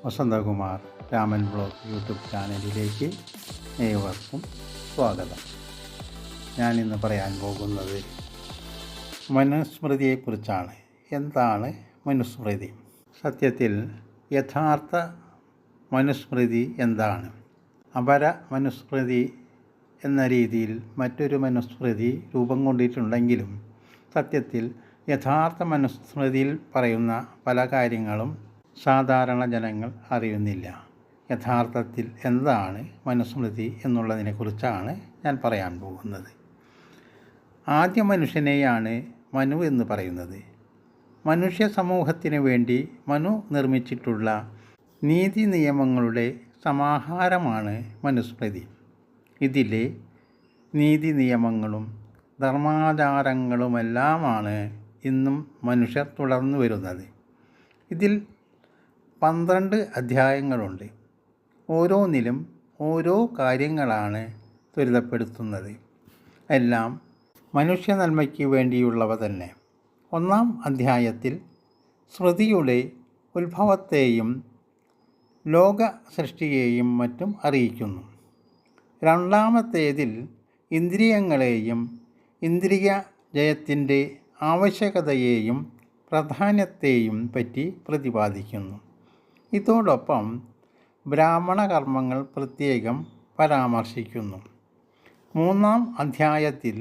Vasanthakumar Raman blog YouTube ചാനലിലേക്ക് ഏവർക്കും സ്വാഗതം. ഞാനിന്ന് പറയാൻ പോകുന്നത് മനുസ്മൃതിയെക്കുറിച്ചാണ്. എന്താണ് മനുസ്മൃതി? സത്യത്തിൽ യഥാർത്ഥ മനുസ്മൃതി എന്താണ്? അപര മനുസ്മൃതി എന്ന രീതിയിൽ മറ്റൊരു മനുസ്മൃതി രൂപം കൊണ്ടിട്ടുണ്ടെങ്കിലും സത്യത്തിൽ യഥാർത്ഥ മനുസ്മൃതിയിൽ പറയുന്ന പല കാര്യങ്ങളും സാധാരണ ജനങ്ങൾ അറിയുന്നില്ല. യഥാർത്ഥത്തിൽ എന്താണ് മനുസ്മൃതി എന്നുള്ളതിനെക്കുറിച്ചാണ് ഞാൻ പറയാൻ പോകുന്നത്. ആദ്യ മനുഷ്യനെയാണ് മനു എന്ന് പറയുന്നത്. മനുഷ്യ സമൂഹത്തിന് വേണ്ടി മനു നിർമ്മിച്ചിട്ടുള്ള നീതി നിയമങ്ങളുടെ സമാഹാരമാണ് മനുസ്മൃതി. ഇതിലെ നീതി നിയമങ്ങളും ധർമാചാരങ്ങളുമെല്ലാമാണ് ഇന്നും മനുഷ്യർ തുടർന്നു വരുന്നത്. ഇതിൽ 12 അധ്യായങ്ങളുണ്ട്. ഓരോന്നിലും ഓരോ കാര്യങ്ങളാണ് ത്വരിതപ്പെടുത്തുന്നത്. എല്ലാം മനുഷ്യ നന്മയ്ക്ക് വേണ്ടിയുള്ളവ തന്നെ. 1-ാം അധ്യായത്തിൽ ശ്രുതിയുടെ ഉത്ഭവത്തെയും ലോക സൃഷ്ടിയെയും മറ്റും അറിയിക്കുന്നു. 2-ാമത്തേതിൽ ഇന്ദ്രിയങ്ങളെയും ഇന്ദ്രിയ ജയത്തിൻ്റെ ആവശ്യകതയെയും പ്രാധാന്യത്തെയും പറ്റി പ്രതിപാദിക്കുന്നു. ഇതോടൊപ്പം ബ്രാഹ്മണ കർമ്മങ്ങൾ പ്രത്യേകം പരാമർശിക്കുന്നു. 3-ാം അധ്യായത്തിൽ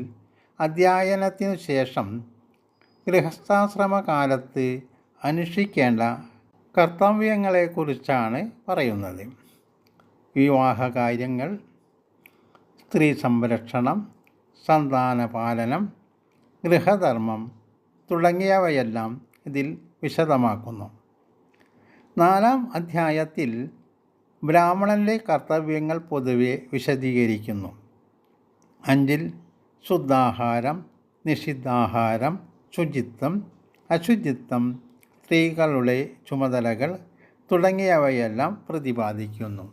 അധ്യയനത്തിനു ശേഷം ഗൃഹസ്ഥാശ്രമകാലത്ത് അനുഷ്ഠിക്കേണ്ട കർത്തവ്യങ്ങളെക്കുറിച്ചാണ് പറയുന്നത്. വിവാഹകാര്യങ്ങൾ, സ്ത്രീ സംരക്ഷണം, സന്താനപാലനം, ഗൃഹധർമ്മം തുടങ്ങിയവയെല്ലാം ഇതിൽ വിശദമാക്കുന്നു. 4-ാം അധ്യായത്തിൽ ബ്രാഹ്മണൻ്റെ കർത്തവ്യങ്ങൾ പൊതുവെ വിശദീകരിക്കുന്നു. 5-ൽ ശുദ്ധാഹാരം, നിഷിദ്ധാഹാരം, ശുചിത്വം, അശുചിത്വം, സ്ത്രീകളുടെ ചുമതലകൾ തുടങ്ങിയവയെല്ലാം പ്രതിപാദിക്കുന്നു.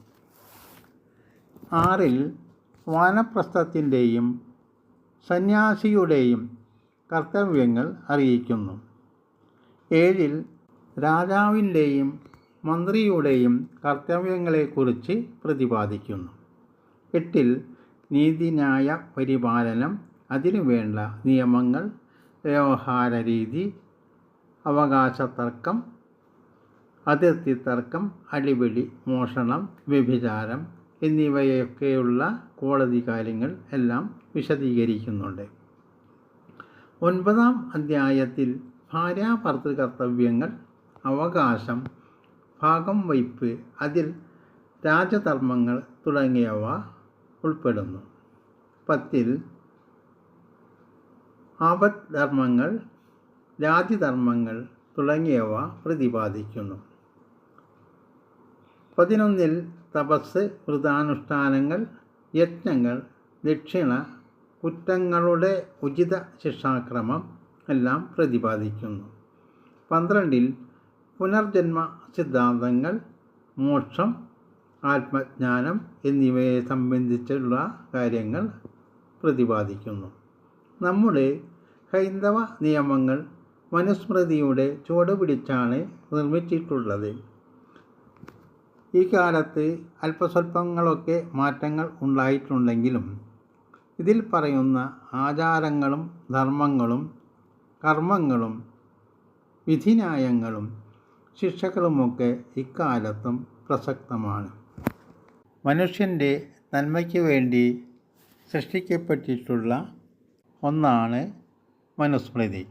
6-ൽ വാനപ്രസ്ഥത്തിൻ്റെയും സന്യാസിയുടെയും കർത്തവ്യങ്ങൾ അറിയിക്കുന്നു. 7-ൽ രാജാവിൻ്റെയും മന്ത്രിയുടെയും കർത്തവ്യങ്ങളെക്കുറിച്ച് പ്രതിപാദിക്കുന്നു. 8-ൽ നീതിന്യായ പരിപാലനം, അതിനുവേണ്ട നിയമങ്ങൾ, വ്യവഹാരരീതി, അവകാശതർക്കം, അതിർത്തി തർക്കം, അടിപിടി, മോഷണം, വ്യഭിചാരം എന്നിവയൊക്കെയുള്ള കോടതി കാര്യങ്ങൾ എല്ലാം വിശദീകരിക്കുന്നുണ്ട്. 9-ാം അധ്യായത്തിൽ ഭാര്യാഭർത്തൃ കർത്തവ്യങ്ങൾ, അവകാശം, ഭാഗം വയ്പ്, അതിൽ രാജധർമ്മങ്ങൾ തുടങ്ങിയവ ഉൾപ്പെടുന്നു. 10-ൽ ആപദ്ധർമ്മങ്ങൾ, ജാതിധർമ്മങ്ങൾ തുടങ്ങിയവ പ്രതിപാദിക്കുന്നു. 11-ൽ തപസ്, വ്രതാനുഷ്ഠാനങ്ങൾ, യജ്ഞങ്ങൾ, ദക്ഷിണ, കുറ്റങ്ങളുടെ ഉചിത ശിക്ഷാക്രമം എല്ലാം പ്രതിപാദിക്കുന്നു. 12-ൽ പുനർജന്മ സിദ്ധാന്തങ്ങൾ, മോക്ഷം, ആത്മജ്ഞാനം എന്നിവയെ സംബന്ധിച്ചുള്ള കാര്യങ്ങൾ പ്രതിപാദിക്കുന്നു. നമ്മുടെ ഹൈന്ദവ നിയമങ്ങൾ മനുസ്മൃതിയുടെ ചുവടുപിടിച്ചാണ് നിർമ്മിച്ചിട്ടുള്ളത്. ഈ കാലത്ത് അല്പസ്വല്പങ്ങളൊക്കെ മാറ്റങ്ങൾ ഉണ്ടായിട്ടുണ്ടെങ്കിലും ഇതിൽ പറയുന്ന ആചാരങ്ങളും ധർമ്മങ്ങളും കർമ്മങ്ങളും വിധിന്യായങ്ങളും ശിക്ഷകളുമൊക്കെ ഇക്കാലത്തും പ്രസക്തമാണ്. മനുഷ്യൻ്റെ നന്മയ്ക്ക് വേണ്ടി സൃഷ്ടിക്കപ്പെട്ടിട്ടുള്ള ഒന്നാണ് മനുസ്മൃതി.